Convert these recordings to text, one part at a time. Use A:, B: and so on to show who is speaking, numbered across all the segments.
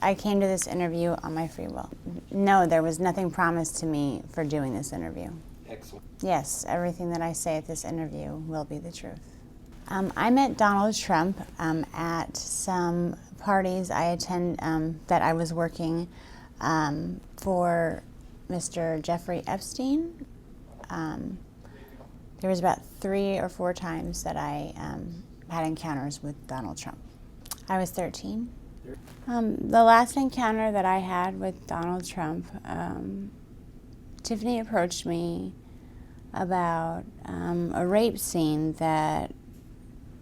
A: I came to this interview on my free will. No, there was nothing promised to me for doing this interview.
B: Excellent.
A: Yes, everything that I say at this interview will be the truth. I met Donald Trump at some parties I attend that I was working for Mr. Jeffrey Epstein. There was about 3 or 4 times that I had encounters with Donald Trump. I was 13. The last encounter that I had with Donald Trump, Tiffany approached me about a rape scene that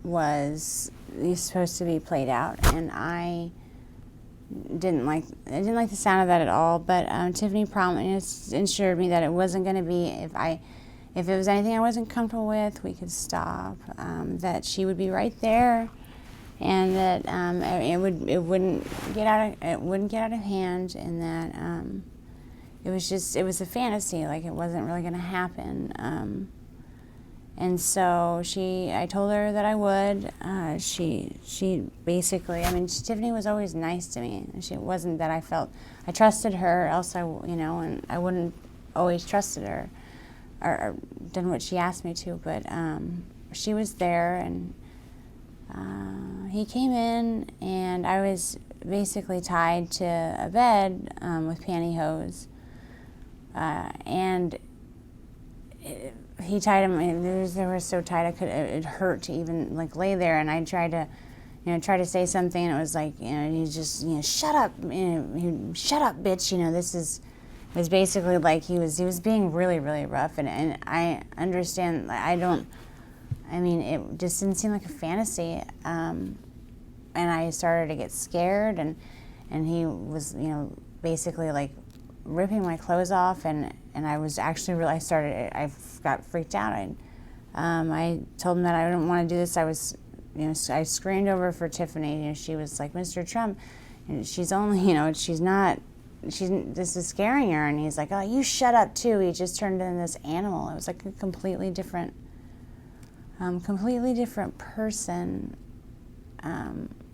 A: was supposed to be played out, and I didn't like the sound of that at all. But Tiffany promised, assured me that it wasn't going to be if it was anything I wasn't comfortable with, we could stop. That she would be right there, and that it wouldn't get out of hand, and that it was a fantasy, like it wasn't really going to happen. And so I told her that I would. She basically, Tiffany was always nice to me. It wasn't that I trusted her, else and I wouldn't always trusted her or done what she asked me to. But she was there, and he came in, and I was basically tied to a bed with pantyhose, and he tied him, and they were so tight it hurt to even lay there. And I tried to say something, and it was like, he just, shut up, shut up, bitch. It was basically like he was being really, really rough, and I understand. It just didn't seem like a fantasy, and I started to get scared, and he was, basically ripping my clothes off, and I was actually I got freaked out. I told him that I didn't want to do this. I screamed over for Tiffany. She was like, Mr. Trump, and she's only, this is scaring her. And he's like, oh, you shut up too. He just turned into this animal. It was like a completely different person.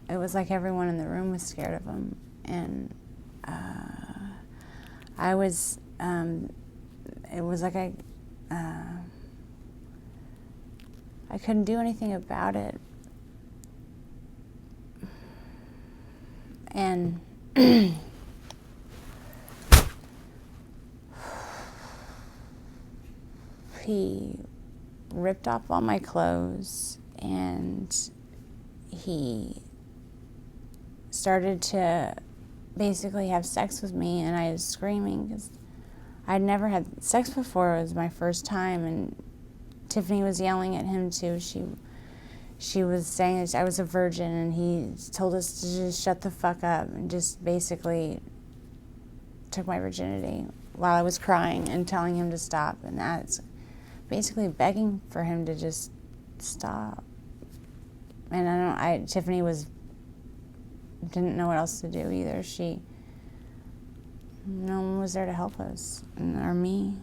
A: It was like everyone in the room was scared of him, and I was, it was like I couldn't do anything about it. And he ripped off all my clothes, and he started to basically have sex with me, and I was screaming because I'd never had sex before. It was my first time, and Tiffany was yelling at him too. She was saying that I was a virgin, and he told us to just shut the fuck up, and just basically took my virginity while I was crying and telling him to stop. And that's basically begging for him to just stop. And Tiffany didn't know what else to do either. No one was there to help us, or me.